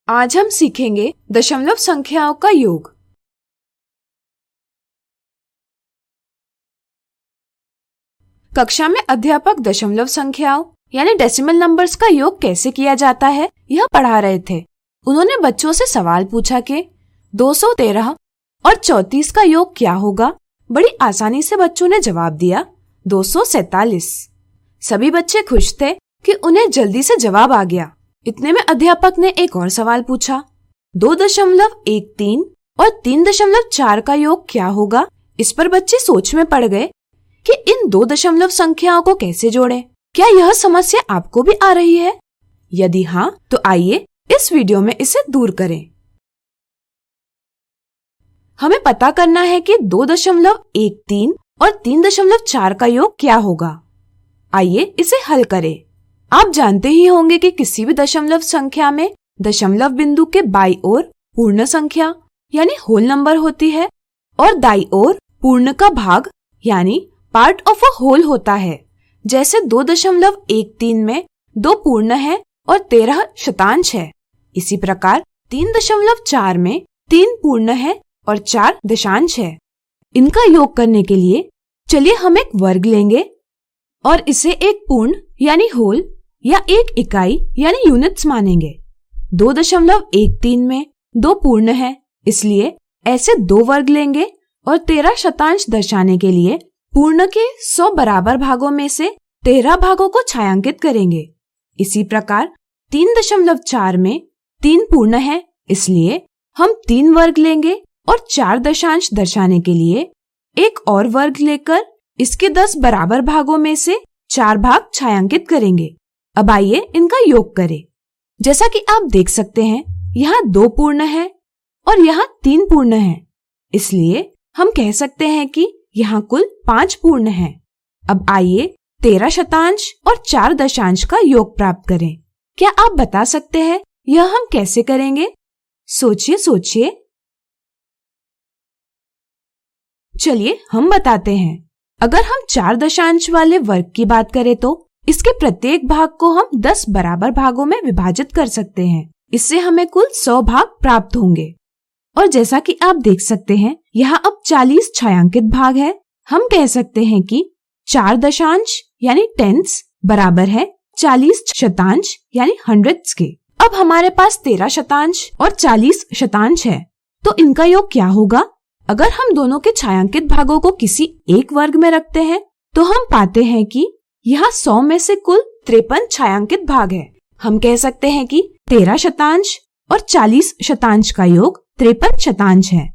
आज हम सीखेंगे दशमलव संख्याओं का योग। कक्षा में अध्यापक दशमलव संख्याओं यानी डेसिमल नंबर्स का योग कैसे किया जाता है यह पढ़ा रहे थे। उन्होंने बच्चों से सवाल पूछा कि 213 और 34 का योग क्या होगा। बड़ी आसानी से बच्चों ने जवाब दिया 247। सभी बच्चे खुश थे कि उन्हें जल्दी से जवाब आ गया। इतने में अध्यापक ने एक और सवाल पूछा 2.13 और 3.4 का योग क्या होगा। इस पर बच्चे सोच में पड़ गए कि इन दो दशमलव संख्याओं को कैसे जोड़ें। क्या यह समस्या आपको भी आ रही है? यदि हाँ तो आइए इस वीडियो में इसे दूर करें। हमें पता करना है कि 2.13 और 3.4 का योग क्या होगा। आइए इसे हल करें। आप जानते ही होंगे कि किसी भी दशमलव संख्या में दशमलव बिंदु के बाईं ओर पूर्ण संख्या यानी होल नंबर होती है और दाईं ओर पूर्ण का भाग यानी पार्ट ऑफ अ होल होता है। जैसे 2.13 में 2 पूर्ण है और 13 शतांश है। इसी प्रकार 3.4 में 3 पूर्ण है और 4 दशांश है। इनका योग करने के लिए चलिए हम एक वर्ग लेंगे और इसे एक पूर्ण यानी होल या एक इकाई यानी यूनिट्स मानेंगे। 2.13 में 2 पूर्ण है, इसलिए ऐसे 2 वर्ग लेंगे और 13 शतांश दर्शाने के लिए पूर्ण के 100 बराबर भागों में से 13 भागों को छायांकित करेंगे। इसी प्रकार 3.4 में 3 पूर्ण है, इसलिए हम 3 वर्ग लेंगे और 4 दशांश दर्शाने के लिए एक और वर्ग लेकर इसके 10 बराबर भागों में से 4 भाग छायांकित करेंगे। अब आइए इनका योग करें। जैसा कि आप देख सकते हैं यहाँ 2 पूर्ण है और यहाँ 3 पूर्ण है, इसलिए हम कह सकते हैं कि यहाँ कुल 5 पूर्ण है। अब आइए 13 शतांश और 4 दशांश का योग प्राप्त करें। क्या आप बता सकते हैं यह हम कैसे करेंगे? सोचिए। चलिए हम बताते हैं। अगर हम 4 दशांश वाले वर्ग की बात करें तो इसके प्रत्येक भाग को हम 10 बराबर भागों में विभाजित कर सकते हैं। इससे हमें कुल 100 भाग प्राप्त होंगे। और जैसा कि आप देख सकते हैं यहाँ अब 40 छायांकित भाग है। हम कह सकते हैं कि 4 दशांश यानी टेंस बराबर है 40 शतांश यानी हंड्रेड्स के। अब हमारे पास 13 शतांश और 40 शतांश है, तो इनका योग क्या होगा? अगर हम दोनों के छायांकित भागों को किसी एक वर्ग में रखते हैं तो हम पाते हैं कि यहाँ 100 में से कुल 53 छायांकित भाग है। हम कह सकते हैं कि 13 शतांश और 40 शतांश का योग 53 शतांश है।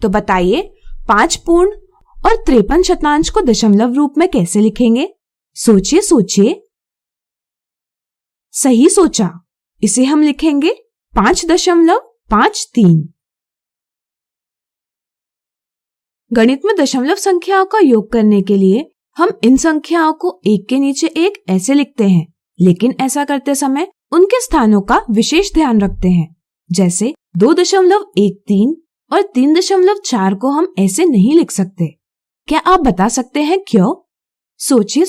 तो बताइए 5 पूर्ण और 53 शतांश को दशमलव रूप में कैसे लिखेंगे? सोचिए। सही सोचा। इसे हम लिखेंगे 5.53। गणित में दशमलव संख्याओं का योग करने के लिए हम इन संख्याओं को एक के नीचे एक ऐसे लिखते हैं, लेकिन ऐसा करते समय उनके स्थानों का विशेष ध्यान रखते हैं। जैसे 2.13 और 3.4 को हम ऐसे नहीं लिख सकते। क्या आप बता सकते हैं क्यों? सोचिए।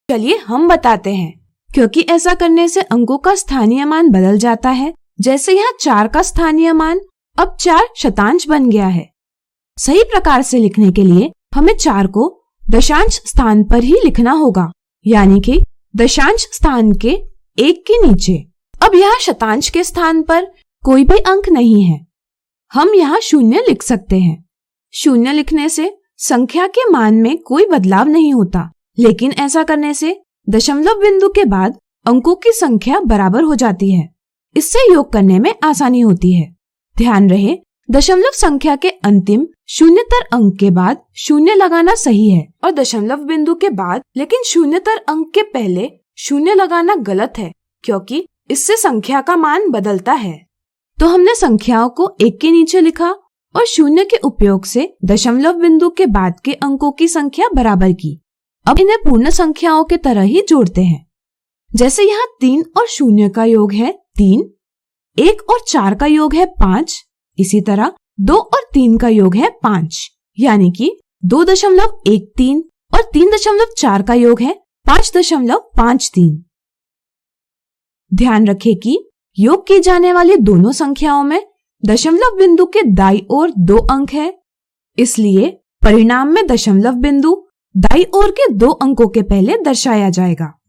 चलिए हम बताते हैं। क्योंकि ऐसा करने से अंकों का स्थानीय मान बदल जाता है। जैसे यहाँ 4 का स्थानीय मान अब 4 शतांश बन गया है। सही प्रकार से लिखने के लिए हमें 4 को दशांश स्थान पर ही लिखना होगा, यानी कि दशांश स्थान के 1 के नीचे। अब यहाँ शतांश के स्थान पर कोई भी अंक नहीं है, हम यहाँ 0 लिख सकते हैं। 0 लिखने से संख्या के मान में कोई बदलाव नहीं होता, लेकिन ऐसा करने से दशमलव बिंदु के बाद अंकों की संख्या बराबर हो जाती है। इससे योग करने में आसानी होती है। ध्यान रहे दशमलव संख्या के अंतिम शून्यतर अंक के बाद 0 लगाना सही है और दशमलव बिंदु के बाद लेकिन शून्यतर अंक के पहले 0 लगाना गलत है, क्योंकि इससे संख्या का मान बदलता है। तो हमने संख्याओं को 1 के नीचे लिखा और 0 के उपयोग से दशमलव बिंदु के बाद के अंकों की संख्या बराबर की। अब इन्हें पूर्ण संख्याओं के तरह ही जोड़ते हैं। जैसे यहाँ 3 और 0 का योग है 3, 1 और 4 का योग है 5, इसी तरह 2 और 3 का योग है 5, यानी कि 2.13 और 3.4 का योग है 5.53। ध्यान रखें कि योग की जाने वाली दोनों संख्याओं में दशमलव बिंदु के दाईं ओर 2 अंक है, इसलिए परिणाम में दशमलव बिंदु दाईं ओर के 2 अंकों के पहले दर्शाया जाएगा।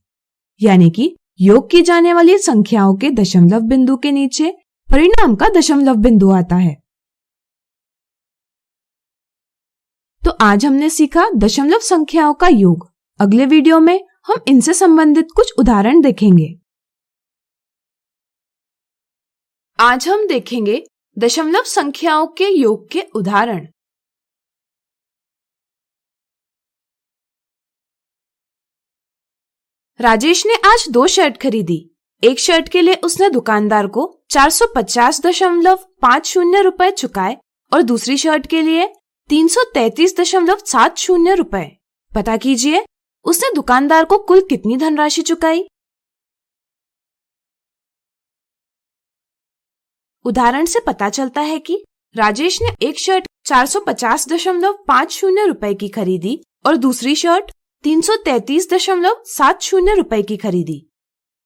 यानी कि योग की जाने वाली संख्याओं के दशमलव बिंदु के नीचे परिणाम का दशमलव बिंदु आता है। तो आज हमने सीखा दशमलव संख्याओं का योग। अगले वीडियो में हम इनसे संबंधित कुछ उदाहरण देखेंगे। आज हम देखेंगे दशमलव संख्याओं के योग के उदाहरण। राजेश ने आज 2 शर्ट खरीदी। एक शर्ट के लिए उसने दुकानदार को 450.50 रुपए चुकाए और दूसरी शर्ट के लिए 333.70 रुपए। पता कीजिए उसने दुकानदार को कुल कितनी धनराशि चुकाई। उदाहरण से पता चलता है कि राजेश ने एक शर्ट 450.50 रुपए की खरीदी और दूसरी शर्ट 333.70 रुपए की खरीदी।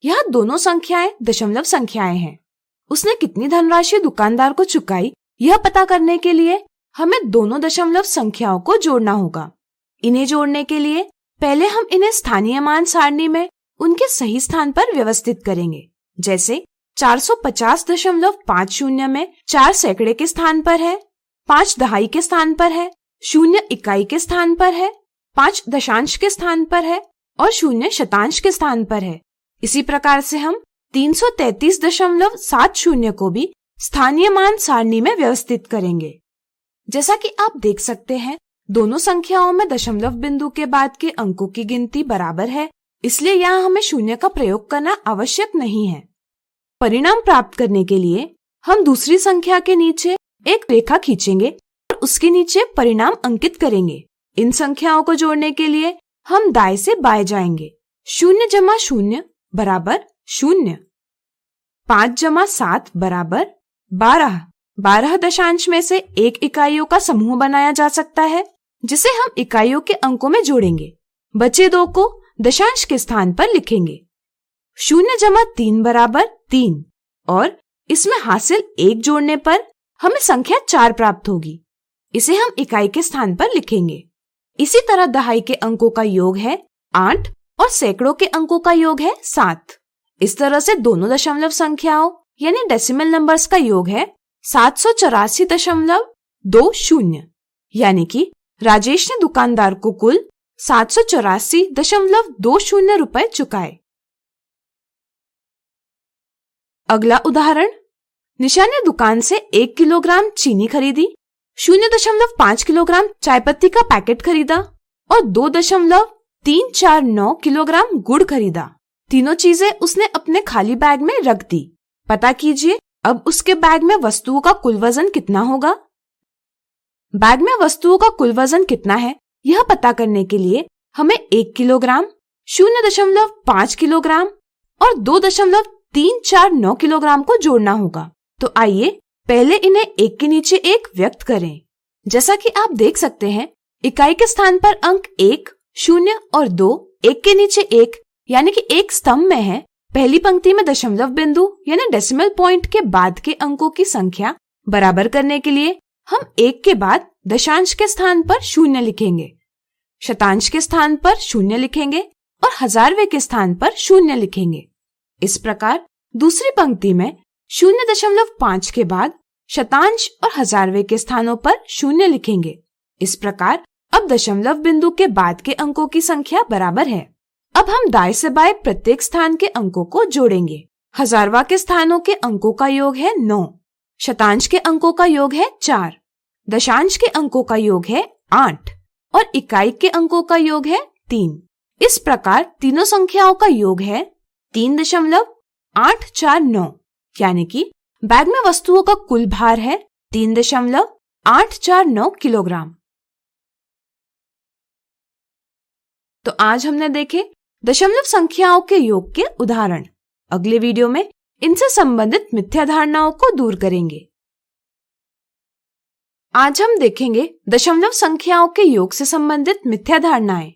यह दोनों संख्याएं दशमलव संख्याएं हैं। उसने कितनी धनराशि दुकानदार को चुकाई, यह पता करने के लिए हमें दोनों दशमलव संख्याओं को जोड़ना होगा। इन्हें जोड़ने के लिए पहले हम इन्हें स्थानीय मान सारणी में उनके सही स्थान पर व्यवस्थित करेंगे। जैसे 450.50 में 4 सैकड़े के स्थान पर है, 5 दहाई के स्थान पर है, 0 इकाई के स्थान पर है, 5 दशांश के स्थान पर है और 0 शतांश के स्थान पर है। इसी प्रकार से हम 333.70 को भी स्थानीय मान सारणी में व्यवस्थित करेंगे। जैसा कि आप देख सकते हैं, दोनों संख्याओं में दशमलव बिंदु के बाद के अंकों की गिनती बराबर है, इसलिए यहाँ हमें 0 का प्रयोग करना आवश्यक नहीं है। परिणाम प्राप्त करने के लिए हम दूसरी संख्या के नीचे एक रेखा खींचेंगे और उसके नीचे परिणाम अंकित करेंगे। इन संख्याओं को जोड़ने के लिए हम दाएं से बाएं जाएंगे। 0 जमा 0 बराबर 0, 5 जमा 7 बराबर 12। 12 दशांश में से 1 इकाइयों का समूह बनाया जा सकता है, जिसे हम इकाइयों के अंकों में जोड़ेंगे। बचे 2 को दशांश के स्थान पर लिखेंगे। 0 जमा 3 बराबर 3 और इसमें हासिल 1 जोड़ने पर हमें संख्या 4 प्राप्त होगी। इसे हम इकाई के स्थान पर लिखेंगे। इसी तरह दहाई के अंकों का योग है 8 और सैकड़ों के अंकों का योग है 7। इस तरह से दोनों दशमलव संख्याओं यानी डेसिमल नंबर्स का योग है 784.20। यानी कि राजेश ने दुकानदार को कुल 784.20 रुपए चुकाए। अगला उदाहरण, निशा ने दुकान से 1 किलोग्राम चीनी खरीदी, 0.5 किलोग्राम चाय पत्ती का पैकेट खरीदा और 2.349 किलोग्राम गुड़ खरीदा। तीनों चीजें उसने अपने खाली बैग में रख दी। पता कीजिए अब उसके बैग में वस्तुओं का कुल वजन कितना होगा। बैग में वस्तुओं का कुल वजन कितना है, यह पता करने के लिए हमें 1 किलोग्राम, 0.5 किलोग्राम और 2.349 किलोग्राम को जोड़ना होगा। तो आइए पहले इन्हें एक के नीचे एक व्यक्त करें। जैसा कि आप देख सकते हैं, इकाई के स्थान पर अंक 1, 0 और 2 एक के नीचे एक यानी कि एक स्तंभ में है। पहली पंक्ति में दशमलव बिंदु यानी डेसिमल पॉइंट के बाद के अंकों की संख्या बराबर करने के लिए हम 1 के बाद दशांश के स्थान पर 0 लिखेंगे, शतांश के स्थान पर 0 लिखेंगे और हजारवें के स्थान पर 0 लिखेंगे। इस प्रकार दूसरी पंक्ति में 0.5 के बाद शतांश और हजारवें के स्थानों पर 0 लिखेंगे। इस प्रकार अब दशमलव बिंदु के बाद के अंकों की संख्या बराबर है। अब हम दाएं से बाएं प्रत्येक स्थान के अंकों को जोड़ेंगे। हजारवा के स्थानों के अंकों का योग है 9, शतांश के अंकों का योग है 4, दशांश के अंकों का योग है 8 और इकाई के अंकों का योग है 3। इस प्रकार तीनों संख्याओं का योग है 3.849 यानी कि बैग में वस्तुओं का कुल भार है 3.849 किलोग्राम। तो आज हमने देखे दशमलव संख्याओं के योग के उदाहरण। अगले वीडियो में इनसे संबंधित मिथ्या धारणाओं को दूर करेंगे। आज हम देखेंगे दशमलव संख्याओं के योग से संबंधित मिथ्या धारणाएं।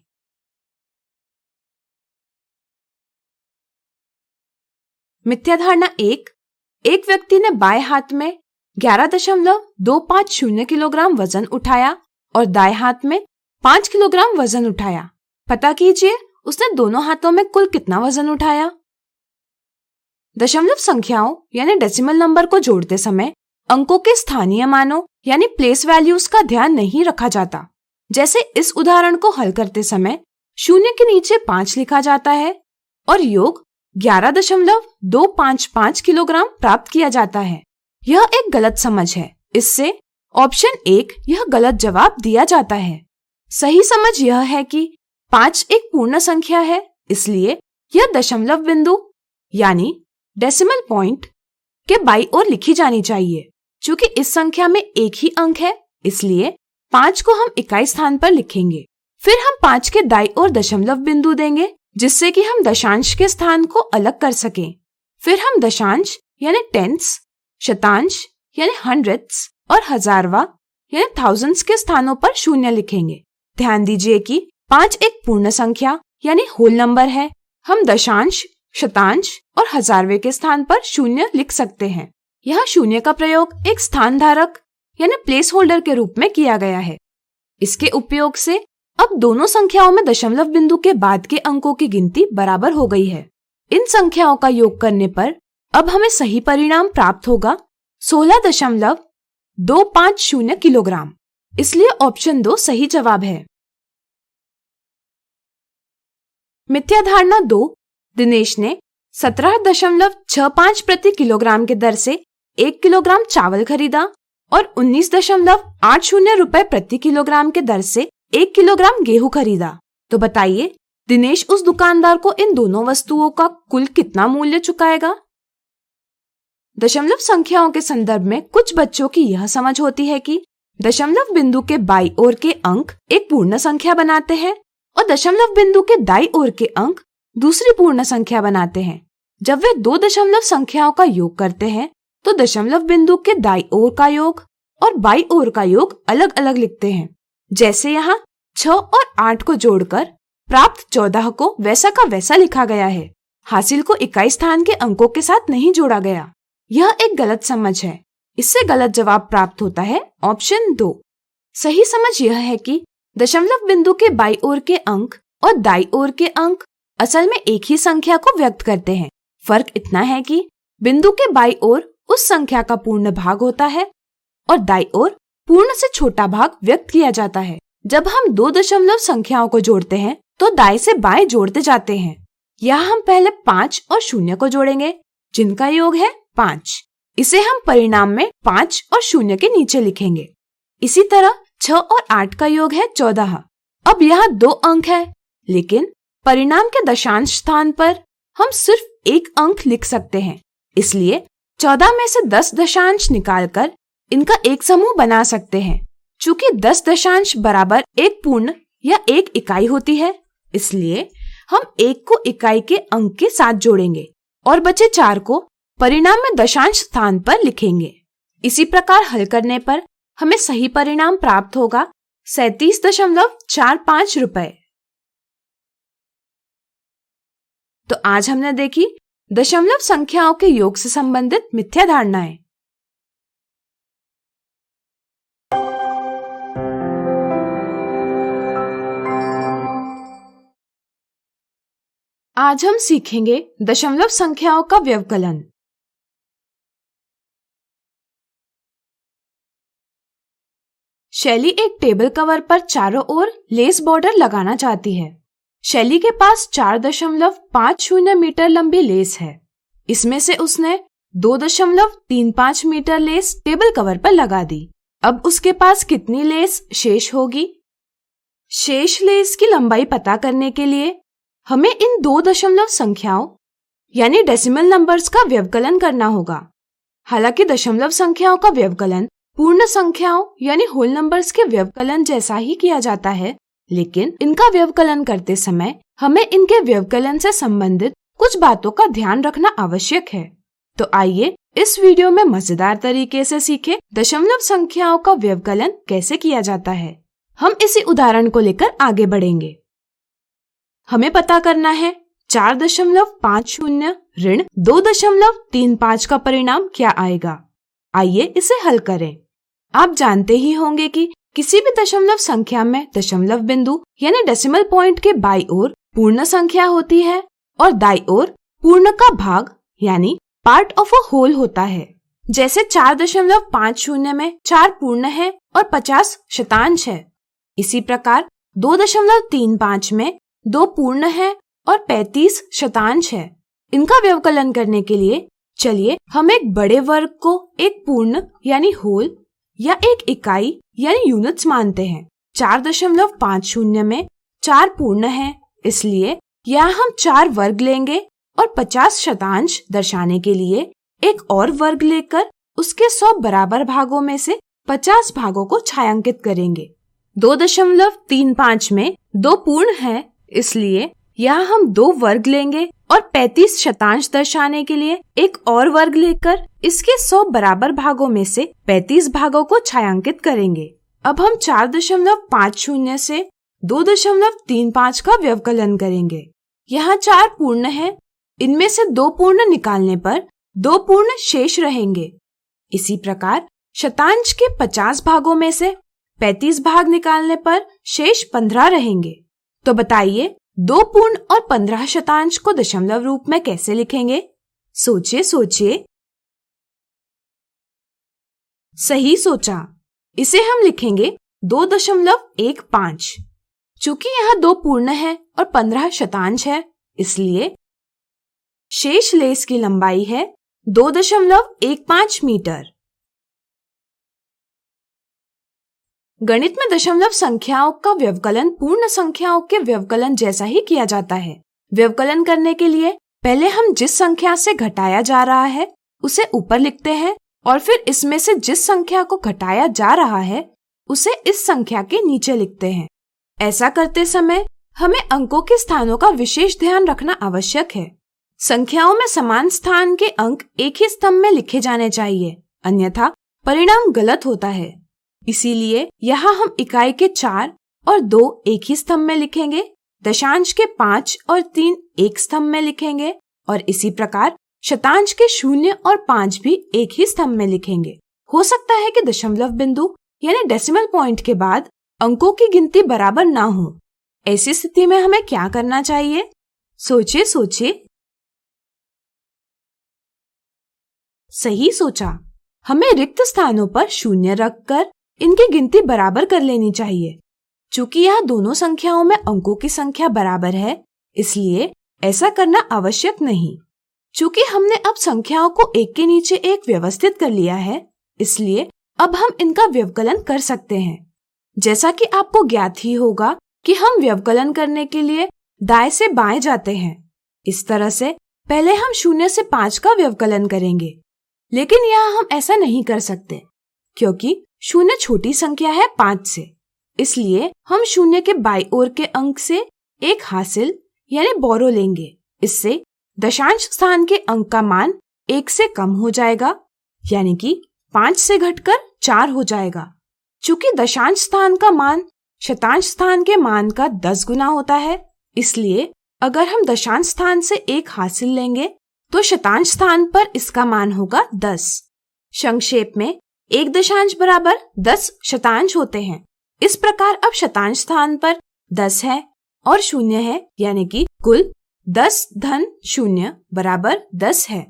मिथ्या धारणा 1, एक व्यक्ति ने बाएं हाथ में 11.250 किलोग्राम वजन उठाया और दाएं हाथ में 5 किलोग्राम वजन उठाया। पता कीजिए उसने दोनों हाथों में कुल कितना वजन उठाया। दशमलव संख्याओं यानी डेसिमल नंबर को जोड़ते समय अंकों के स्थानीय मानों यानी प्लेस वैल्यूज का ध्यान नहीं रखा जाता। जैसे इस उदाहरण को हल करते समय 0 के नीचे 5 लिखा जाता है और योग 11.255 किलोग्राम प्राप्त किया जाता है। यह एक गलत समझ है। इससे ऑप्शन 1 यह गलत जवाब दिया जाता है। सही समझ यह है कि 5 एक पूर्ण संख्या है, इसलिए यह दशमलव बिंदु यानी डेसिमल पॉइंट के बाईं ओर लिखी जानी चाहिए। चूंकि इस संख्या में एक ही अंक है, इसलिए 5 को हम इकाई स्थान पर लिखेंगे। फिर हम 5 के दाईं ओर दशमलव बिंदु देंगे, जिससे कि हम दशांश के स्थान को अलग कर सकें। फिर हम दशांश यानी टेंस, शतांश यानी हंड्रेड्स और हजारवा यानी थाउजेंड्स के स्थानों पर 0 लिखेंगे। ध्यान दीजिए कि 5 एक पूर्ण संख्या यानी होल नंबर है। हम दशांश, शतांश और हजारवे के स्थान पर 0 लिख सकते हैं। यह 0 का प्रयोग एक स्थान धारक यानी प्लेस होल्डर के रूप में किया गया है। इसके उपयोग से अब दोनों संख्याओं में दशमलव बिंदु के बाद के अंकों की गिनती बराबर हो गई है। इन संख्याओं का योग करने पर अब हमें सही परिणाम प्राप्त होगा 16.250 किलोग्राम। इसलिए ऑप्शन 2 सही जवाब है। मिथ्या धारणा 2, दिनेश ने 17.65 प्रति किलोग्राम के दर से 1 किलोग्राम चावल खरीदा और 19.80 रुपए प्रति किलोग्राम के दर से 1 किलोग्राम गेहूं खरीदा। तो बताइए दिनेश उस दुकानदार को इन दोनों वस्तुओं का कुल कितना मूल्य चुकाएगा। दशमलव संख्याओं के संदर्भ में कुछ बच्चों की यह समझ होती है कि दशमलव बिंदु के बाईं ओर के अंक एक पूर्ण संख्या बनाते हैं और दशमलव बिंदु के दाईं ओर के अंक दूसरी पूर्ण संख्या बनाते हैं। जब वे दो दशमलव संख्याओं का योग करते हैं तो दशमलव बिंदु के दाईं ओर का योग और बाईं ओर का योग अलग अलग लिखते हैं। जैसे यहाँ 6 और 8 को जोड़कर प्राप्त 14 को वैसा का वैसा लिखा गया है। हासिल को इकाई स्थान के अंकों के साथ नहीं जोड़ा गया। यह एक गलत समझ है। इससे गलत जवाब प्राप्त होता है ऑप्शन 2। सही समझ यह है कि दशमलव बिंदु के बाईं ओर के अंक और दाईं ओर के अंक असल में एक ही संख्या को व्यक्त करते हैं। फर्क इतना है कि बिंदु के बाईं ओर उस संख्या का पूर्ण भाग होता है और दाईं ओर पूर्ण से छोटा भाग व्यक्त किया जाता है। जब हम दो दशमलव संख्याओं को जोड़ते हैं तो दाएं से बाएं जोड़ते जाते हैं। यहाँ हम पहले 5 और 0 को जोड़ेंगे जिनका योग है 5। इसे हम परिणाम में 5 और 0 के नीचे लिखेंगे। इसी तरह 6 और 8 का योग है 14। अब यहाँ 2 अंक है, लेकिन परिणाम के दशांश स्थान पर हम सिर्फ 1 अंक लिख सकते हैं। इसलिए 14 में से 10 दशांश निकालकर इनका एक समूह बना सकते हैं। चूंकि 10 दशांश बराबर एक पूर्ण या एक इकाई होती है, इसलिए हम 1 को इकाई के अंक के साथ जोड़ेंगे और बचे 4 को परिणाम में दशांश स्थान पर लिखेंगे। इसी प्रकार हल करने पर हमें सही परिणाम प्राप्त होगा 37.45 रुपए। तो आज हमने देखी दशमलव संख्याओं के योग से संबंधित मिथ्या धारणाएं। आज हम सीखेंगे दशमलव संख्याओं का व्यवकलन। शैली एक टेबल कवर पर चारों ओर लेस बॉर्डर लगाना चाहती है। शैली के पास 4.50 मीटर लंबी लेस है। इसमें से उसने 2.35 मीटर लेस टेबल कवर पर लगा दी। अब उसके पास कितनी लेस शेष होगी? शेष लेस की लंबाई पता करने के लिए हमें इन दो दशमलव संख्याओं यानी डेसिमल नंबर्स का व्यवकलन करना होगा। हालांकि दशमलव संख्याओं का व्यवकलन पूर्ण संख्याओं यानी होल नंबर्स के व्यवकलन जैसा ही किया जाता है, लेकिन इनका व्यवकलन करते समय हमें इनके व्यवकलन से संबंधित कुछ बातों का ध्यान रखना आवश्यक है। तो आइए इस वीडियो में मजेदार तरीके से सीखें दशमलव संख्याओं का व्यवकलन कैसे किया जाता है। हम इसी उदाहरण को लेकर आगे बढ़ेंगे। हमें पता करना है 4.50 ऋण 2.35 का परिणाम क्या आएगा? आइए इसे हल करें। आप जानते ही होंगे कि किसी भी दशमलव संख्या में दशमलव बिंदु यानी डेसिमल पॉइंट के बाईं ओर पूर्ण संख्या होती है और दाईं ओर पूर्ण का भाग यानी पार्ट ऑफ अ होल होता है। जैसे 4.50 में 4 पूर्ण है और 50 शतांश है। इसी प्रकार 2.35 में 2 पूर्ण है और 35 शतांश है। इनका व्यवकलन करने के लिए चलिए हम एक बड़े वर्ग को एक पूर्ण यानी होल या एक इकाई यानी यूनिट्स मानते हैं। 4.50 में 4 पूर्ण है, इसलिए यहाँ हम 4 वर्ग लेंगे और 50 शतांश दर्शाने के लिए एक और वर्ग लेकर उसके 100 बराबर भागों में से 50 भागों को छायांकित करेंगे। 2.35 में 2 पूर्ण है, इसलिए यहाँ हम 2 वर्ग लेंगे और 35 शतांश दर्शाने के लिए एक और वर्ग लेकर इसके 100 बराबर भागों में से 35 भागों को छायांकित करेंगे। अब हम 4.50 से 2.35 का व्यवकलन करेंगे। यहाँ 4 पूर्ण है, इनमें से 2 पूर्ण निकालने पर 2 पूर्ण शेष रहेंगे। इसी प्रकार शतांश के 50 भागों में से 35 भाग निकालने पर शेष 15 रहेंगे। तो बताइए 2 पूर्ण और 15 शतांश को दशमलव रूप में कैसे लिखेंगे? सोचिए। सही सोचा। इसे हम लिखेंगे 2.15। चूंकि यहाँ 2 पूर्ण है और 15 शतांश है, इसलिए शेष लेस की लंबाई है 2.15 मीटर। गणित में दशमलव संख्याओं का व्यवकलन पूर्ण संख्याओं के व्यवकलन जैसा ही किया जाता है। व्यवकलन करने के लिए पहले हम जिस संख्या से घटाया जा रहा है उसे ऊपर लिखते हैं और फिर इसमें से जिस संख्या को घटाया जा रहा है उसे इस संख्या के नीचे लिखते हैं। ऐसा करते समय हमें अंकों के स्थानों का विशेष ध्यान रखना आवश्यक है। संख्याओं में समान स्थान के अंक एक ही स्तंभ में लिखे जाने चाहिए, अन्यथा परिणाम गलत होता है। इसीलिए यहाँ हम इकाई के 4 और 2 एक ही स्तंभ में लिखेंगे, दशांश के 5 और 3 एक स्तंभ में लिखेंगे और इसी प्रकार शतांश के 0 और 5 भी एक ही स्तंभ में लिखेंगे। हो सकता है कि दशमलव बिंदु यानी डेसिमल पॉइंट के बाद अंकों की गिनती बराबर ना हो। ऐसी स्थिति में हमें क्या करना चाहिए? सोचिए। सही सोचा। हमें रिक्त स्थानों पर 0 रखकर इनकी गिनती बराबर कर लेनी चाहिए। चूंकि यहाँ दोनों संख्याओं में अंकों की संख्या बराबर है, इसलिए ऐसा करना आवश्यक नहीं। चूंकि हमने अब संख्याओं को एक के नीचे एक व्यवस्थित कर लिया है, इसलिए अब हम इनका व्यवकलन कर सकते हैं। जैसा कि आपको ज्ञात ही होगा कि हम व्यवकलन करने के लिए दाएं से बाएं जाते हैं। इस तरह से पहले हम 0 से 5 का व्यवकलन करेंगे, लेकिन यहाँ हम ऐसा नहीं कर सकते क्योंकि 0 छोटी संख्या है 5 से। इसलिए हम 0 के बाईं ओर के अंक से एक हासिल यानी बोरो लेंगे। इससे दशांश स्थान के अंक का मान 1 से कम हो जाएगा, यानी कि 5 से घटकर 4 हो जाएगा। चूंकि दशांश स्थान का मान शतांश स्थान के मान का 10 गुना होता है, इसलिए अगर हम दशांश स्थान से 1 हासिल लेंगे तो शतांश स्थान पर इसका मान होगा 10। संक्षेप में 1 दशांश बराबर 10 शतांश होते हैं। इस प्रकार अब शतांश स्थान पर 10 है और 0 है, यानी कि कुल 10 धन 0 बराबर 10 है।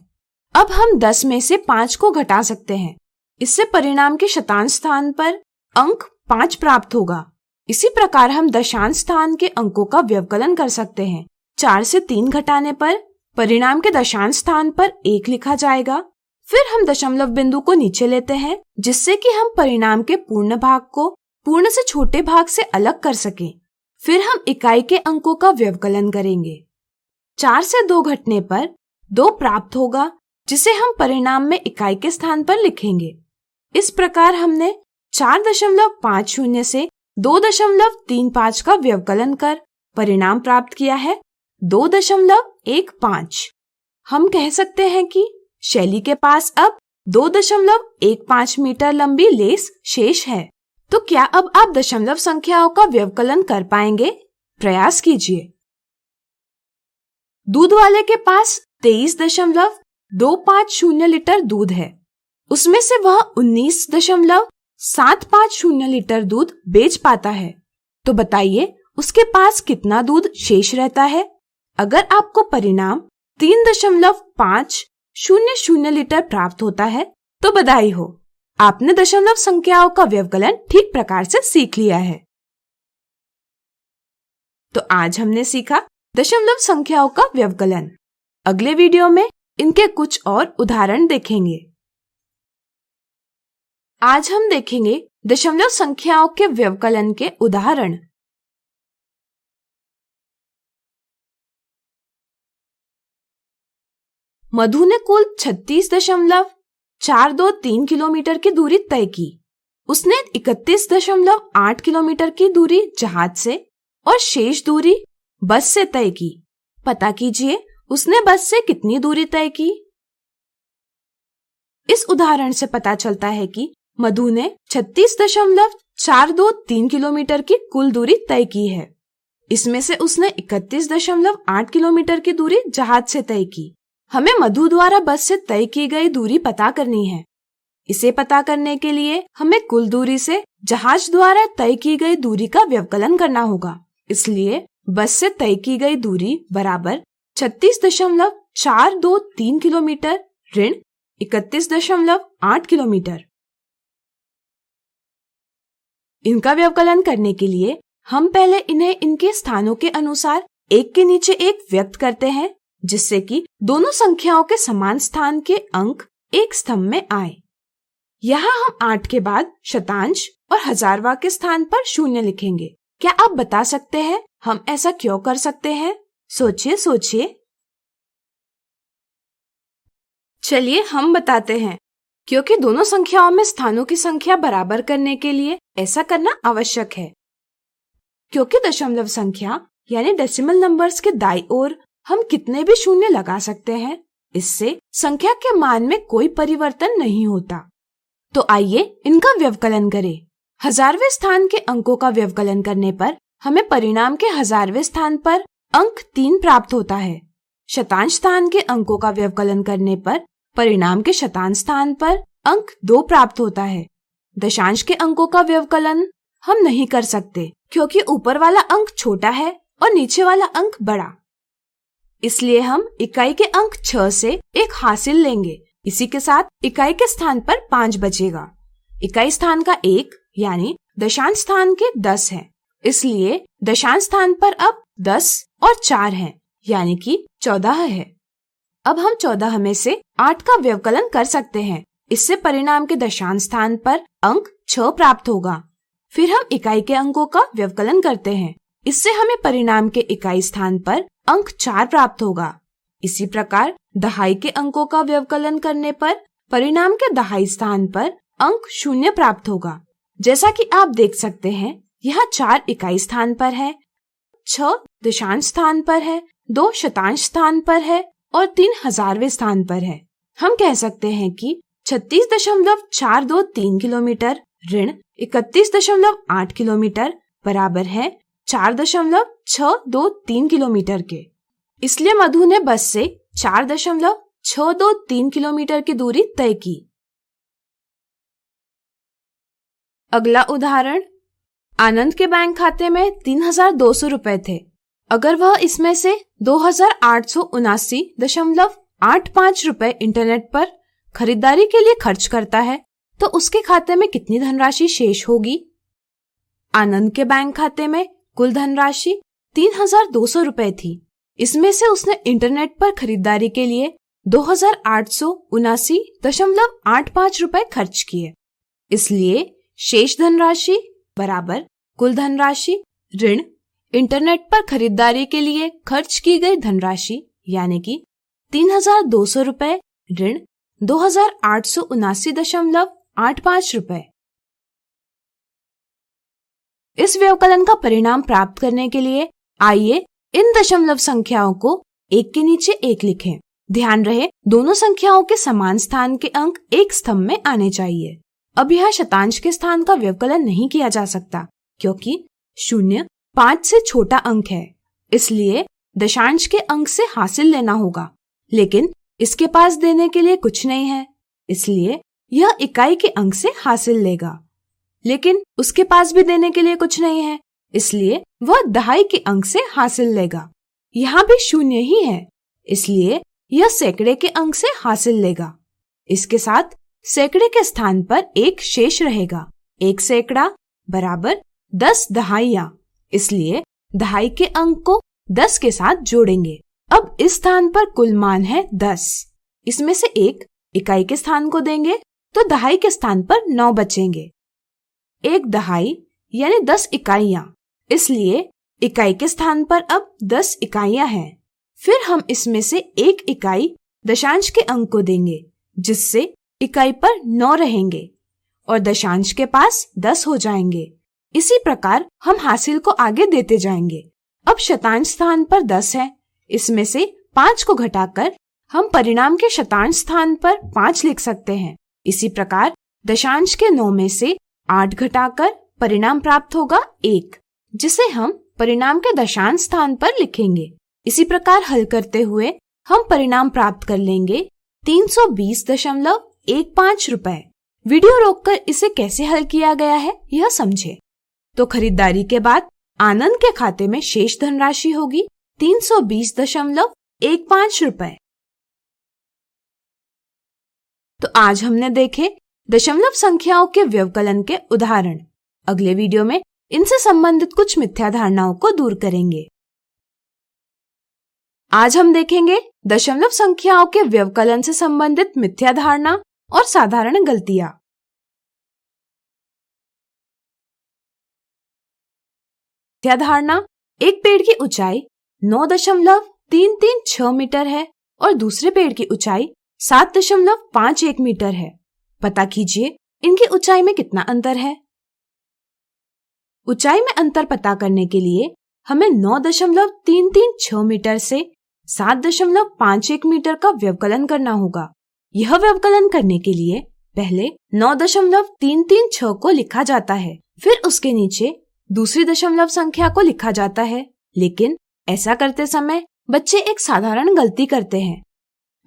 अब हम 10 में से 5 को घटा सकते हैं। इससे परिणाम के शतांश स्थान पर अंक 5 प्राप्त होगा। इसी प्रकार हम दशांश स्थान के अंकों का व्यवकलन कर सकते हैं। 4 से 3 घटाने पर परिणाम के दशांश स्थान पर 1 लिखा जाएगा। फिर हम दशमलव बिंदु को नीचे लेते हैं, जिससे कि हम परिणाम के पूर्ण भाग को पूर्ण से छोटे भाग से अलग कर सकें। फिर हम इकाई के अंकों का व्यवकलन करेंगे। 4 से 2 घटने पर 2 प्राप्त होगा, जिसे हम परिणाम में इकाई के स्थान पर लिखेंगे। इस प्रकार हमने 4.50 से 2.35 का व्यवकलन कर परिणाम प्राप्त किया है 2.15। हम कह सकते हैं कि शैली के पास अब 2.15 मीटर लंबी लेस शेष है। तो क्या अब आप दशमलव संख्याओं का व्यवकलन कर पाएंगे? प्रयास कीजिए। दूध वाले के पास 23.250 लीटर दूध है। उसमें से वह 19.750 लीटर दूध बेच पाता है। तो बताइए उसके पास कितना दूध शेष रहता है? अगर आपको परिणाम 3.500 लीटर प्राप्त होता है तो बधाई हो, आपने दशमलव संख्याओं का व्यवकलन ठीक प्रकार से सीख लिया है। तो आज हमने सीखा दशमलव संख्याओं का व्यवकलन। अगले वीडियो में इनके कुछ और उदाहरण देखेंगे। आज हम देखेंगे दशमलव संख्याओं के व्यवकलन के उदाहरण। मधु ने कुल 36.423 किलोमीटर की दूरी तय की। उसने 31.8 किलोमीटर की दूरी जहाज से और शेष दूरी बस से तय की। पता कीजिए उसने बस से कितनी दूरी तय की। इस उदाहरण से पता चलता है कि मधु ने 36.423 किलोमीटर की कुल दूरी तय की है। इसमें से उसने 31.8 किलोमीटर की दूरी जहाज से तय की। हमें मधु द्वारा बस से तय की गई दूरी पता करनी है। इसे पता करने के लिए हमें कुल दूरी से जहाज द्वारा तय की गई दूरी का व्यवकलन करना होगा। इसलिए बस से तय की गई दूरी बराबर 36.423 किलोमीटर ऋण 31.8 किलोमीटर। इनका व्यवकलन करने के लिए हम पहले इन्हें इनके स्थानों के अनुसार एक के नीचे एक व्यक्त करते हैं, जिससे कि दोनों संख्याओं के समान स्थान के अंक एक स्तंभ में आए। यहाँ हम 8 के बाद शतांश और हजारवा के स्थान पर 0 लिखेंगे। क्या आप बता सकते हैं हम ऐसा क्यों कर सकते हैं? सोचिए। चलिए हम बताते हैं। क्योंकि दोनों संख्याओं में स्थानों की संख्या बराबर करने के लिए ऐसा करना आवश्यक है। क्योंकि दशमलव संख्या यानी डेसिमल नंबर्स के दाईं ओर हम कितने भी 0 लगा सकते हैं, इससे संख्या के मान में कोई परिवर्तन नहीं होता। तो आइए इनका व्यवकलन करें। हजारवें स्थान के अंकों का व्यवकलन करने पर हमें परिणाम के हजारवें स्थान पर अंक 3 प्राप्त होता है। शतांश स्थान के अंकों का व्यवकलन करने पर परिणाम के शतांश स्थान पर अंक 2 प्राप्त होता है। दशांश के अंकों का व्यवकलन हम नहीं कर सकते क्योंकि ऊपर वाला अंक छोटा है और नीचे वाला अंक बड़ा। इसलिए हम इकाई के अंक 6 से 1 हासिल लेंगे। इसी के साथ इकाई के स्थान पर 5 बचेगा। इकाई स्थान का 1 यानी दशांश स्थान के 10 है। इसलिए दशांश स्थान पर अब 10 और 4 है, यानी कि 14 है। अब हम 14 में से 8 का व्यवकलन कर सकते हैं। इससे परिणाम के दशांश स्थान पर अंक 6 प्राप्त होगा। फिर हम इकाई के अंकों का व्यवकलन करते हैं। इससे हमें परिणाम के इकाई स्थान पर अंक 4 प्राप्त होगा। इसी प्रकार दहाई के अंकों का व्यवकलन करने पर परिणाम के दहाई स्थान पर अंक 0 प्राप्त होगा। जैसा कि आप देख सकते हैं, यहाँ 4 इकाई स्थान पर है, 6 दशांश स्थान पर है, 2 शतांश स्थान पर है और 3 हजारवें स्थान पर है। हम कह सकते हैं कि 36.423 किलोमीटर ऋण 31.8 किलोमीटर बराबर है 4.623 किलोमीटर के। इसलिए मधु ने बस से 4.623 किलोमीटर की दूरी तय की। अगला उदाहरण, आनंद के बैंक खाते में 3,200 रुपए थे। अगर वह इसमें से 2,879.85 रुपए इंटरनेट पर खरीदारी के लिए खर्च करता है तो उसके खाते में कितनी धनराशि शेष होगी? आनंद के बैंक खाते में कुल धनराशि 3,200 रुपए थी। इसमें से उसने इंटरनेट पर खरीदारी के लिए 2,879.85 रुपए खर्च किए। इसलिए शेष धनराशि बराबर कुल धनराशि ऋण इंटरनेट पर खरीदारी के लिए खर्च की गई धनराशि यानी कि 3,200 रुपए ऋण 2,879.85 रुपए। इस व्यवकलन का परिणाम प्राप्त करने के लिए आइए इन दशमलव संख्याओं को एक के नीचे एक लिखें। ध्यान रहे दोनों संख्याओं के समान स्थान के अंक एक स्तंभ में आने चाहिए। अब यहाँ शतांश के स्थान का व्यवकलन नहीं किया जा सकता क्योंकि 0 5 से छोटा अंक है। इसलिए दशांश के अंक से हासिल लेना होगा, लेकिन इसके पास देने के लिए कुछ नहीं है, इसलिए यह इकाई के अंक से हासिल लेगा। लेकिन उसके पास भी देने के लिए कुछ नहीं है, इसलिए वह दहाई के अंक से हासिल लेगा। यहाँ भी शून्य ही है, इसलिए यह सैकड़े के अंक से हासिल लेगा। इसके साथ सैकड़े के स्थान पर एक शेष रहेगा। 1 सैकड़ा बराबर 10 दहाइयां, इसलिए दहाई के अंक को 10 के साथ जोड़ेंगे। अब इस स्थान पर कुल मान है 10, इसमें से एक इकाई के स्थान को देंगे तो दहाई के स्थान पर 9 बचेंगे। 1 दहाई यानी 10 इकाइयां, इसलिए इकाई के स्थान पर अब 10 इकाइयां हैं। फिर हम इसमें से एक इकाई दशांश के अंक को देंगे, जिससे इकाई पर 9 रहेंगे और दशांश के पास 10 हो जाएंगे। इसी प्रकार हम हासिल को आगे देते जाएंगे। अब शतांश स्थान पर 10 है, इसमें से 5 को घटाकर हम परिणाम के शतांश स्थान पर 5 लिख सकते हैं। इसी प्रकार दशांश के 9 में से 8 घटाकर परिणाम प्राप्त होगा 1, जिसे हम परिणाम के दशांश स्थान पर लिखेंगे। इसी प्रकार हल करते हुए हम परिणाम प्राप्त कर लेंगे 320.15 रुपए। वीडियो रोककर इसे कैसे हल किया गया है यह समझे। तो खरीदारी के बाद आनंद के खाते में शेष धनराशि होगी 320.15 रुपए। तो आज हमने देखे दशमलव संख्याओं के व्यवकलन के उदाहरण। अगले वीडियो में इनसे संबंधित कुछ मिथ्या धारणाओं को दूर करेंगे। आज हम देखेंगे दशमलव संख्याओं के व्यवकलन से संबंधित मिथ्या धारणा और साधारण गलतियां। मिथ्या धारणा, एक पेड़ की ऊंचाई 9.336 मीटर है और दूसरे पेड़ की ऊंचाई 7.51 मीटर है। पता कीजिए इनकी ऊंचाई में कितना अंतर है। ऊंचाई में अंतर पता करने के लिए हमें 9.336 मीटर से 7.51 मीटर का व्यवकलन करना होगा। यह व्यवकलन करने के लिए पहले 9.336 को लिखा जाता है, फिर उसके नीचे दूसरी दशमलव संख्या को लिखा जाता है। लेकिन ऐसा करते समय बच्चे एक साधारण गलती करते हैं।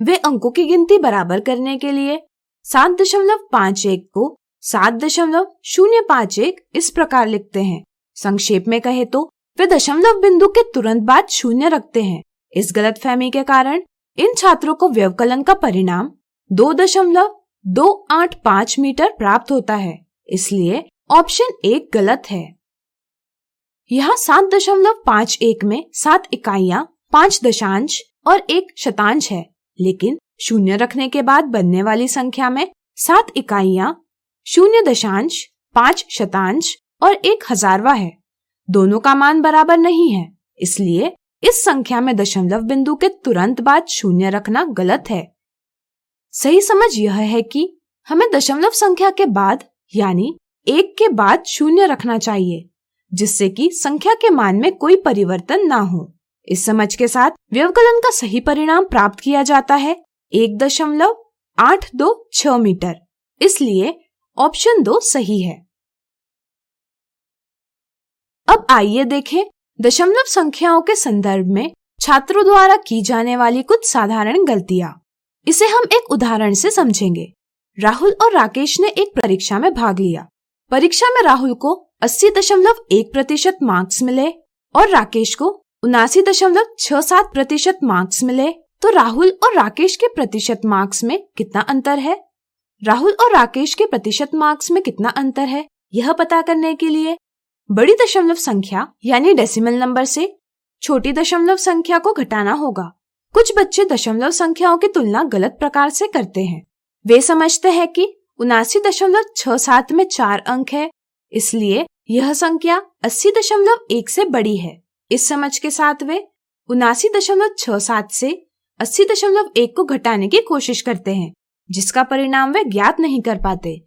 वे अंकों की गिनती बराबर करने के लिए 7.51 को 7.051 इस प्रकार लिखते हैं। संक्षेप में कहे तो वे दशमलव बिंदु के तुरंत बाद शून्य रखते हैं। इस गलतफहमी के कारण इन छात्रों को व्यवकलन का परिणाम 2.285 मीटर प्राप्त होता है, इसलिए ऑप्शन 1 गलत है। यहाँ 7.51 में 7 इकाइयां, 5 दशांश और 1 शतांश है, लेकिन शून्य रखने के बाद बनने वाली संख्या में 7 इकाइयां, 0.5 शतांश और 1 हजारवा है। दोनों का मान बराबर नहीं है, इसलिए इस संख्या में दशमलव बिंदु के तुरंत बाद शून्य रखना गलत है। सही समझ यह है कि हमें दशमलव संख्या के बाद यानी 1 के बाद शून्य रखना चाहिए, जिससे कि संख्या के मान में कोई परिवर्तन ना हो। इस समझ के साथ व्यवकलन का सही परिणाम प्राप्त किया जाता है 1.826 मीटर, इसलिए ऑप्शन 2 सही है। अब आइए देखें दशमलव संख्याओं के संदर्भ में छात्रों द्वारा की जाने वाली कुछ साधारण गलतियां। इसे हम एक उदाहरण से समझेंगे। राहुल और राकेश ने एक परीक्षा में भाग लिया। परीक्षा में राहुल को 80.1% मार्क्स मिले और राकेश को 79.67% मार्क्स मिले। तो राहुल और राकेश के प्रतिशत मार्क्स में कितना अंतर है? राहुल और राकेश के प्रतिशत मार्क्स में कितना अंतर है, यह पता करने के लिए बड़ी दशमलव संख्या यानी डेसिमल नंबर से छोटी दशमलव संख्या को घटाना होगा। कुछ बच्चे दशमलव संख्याओं की तुलना गलत प्रकार से करते हैं। वे समझते हैं कि 79.67 में 4 अंक है, इसलिए यह संख्या 80.1 से बड़ी है। इस समझ के साथ वे 79.67 से 80.1 को घटाने की कोशिश करते हैं, जिसका परिणाम वे ज्ञात नहीं कर पाते।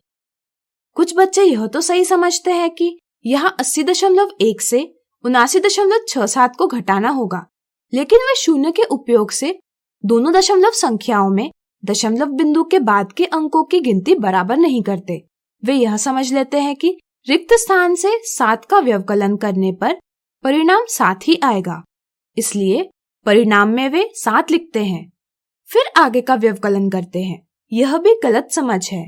कुछ बच्चे यह तो सही समझते हैं कि यहाँ 80.1 से 79.67 को घटाना होगा, लेकिन वे शून्य के उपयोग से दोनों दशमलव संख्याओं में दशमलव बिंदु के बाद के अंकों की गिनती बराबर नहीं करते। वे यह समझ लेते हैं कि रिक्त स्थान से 7 का व्यवकलन करने पर परिणाम 7 ही आएगा, इसलिए परिणाम में वे 7 लिखते हैं, फिर आगे का व्यवकलन करते हैं। यह भी गलत समझ है।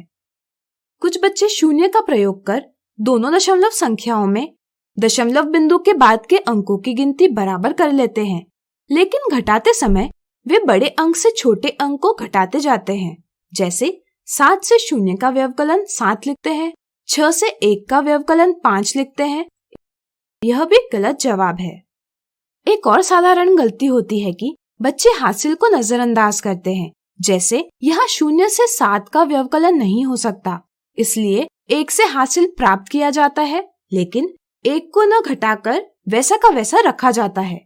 कुछ बच्चे शून्य का प्रयोग कर दोनों दशमलव संख्याओं में दशमलव बिंदु के बाद के अंकों की गिनती बराबर कर लेते हैं, लेकिन घटाते समय वे बड़े अंक से छोटे अंक को घटाते जाते हैं। जैसे 7 से 0 का व्यवकलन 7 लिखते हैं, 6 से 1 का व्यवकलन 5 लिखते हैं। यह भी गलत जवाब है। एक और साधारण गलती होती है कि बच्चे हासिल को नजरअंदाज करते हैं। जैसे यहाँ 0 से 7 का व्यवकलन नहीं हो सकता, इसलिए 1 से हासिल प्राप्त किया जाता है, लेकिन 1 को न घटाकर वैसा का वैसा रखा जाता है।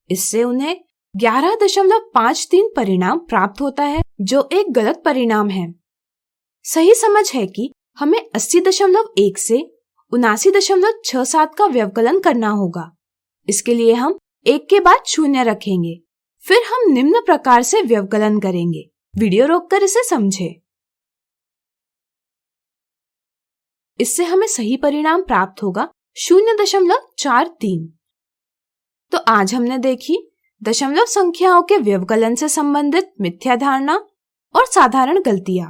इससे उन्हें 11.53 परिणाम प्राप्त होता है, जो एक गलत परिणाम है। सही समझ है कि हमें 80.1 से 79.67 का व्यवकलन करना होगा। इसके लिए हम 1 के बाद 0 रखेंगे, फिर हम निम्न प्रकार से व्यवकलन करेंगे। वीडियो रोककर इसे समझें। इससे हमें सही परिणाम प्राप्त होगा 0.43। तो आज हमने देखी दशमलव संख्याओं के व्यवकलन से संबंधित मिथ्या धारणा और साधारण गलतियां।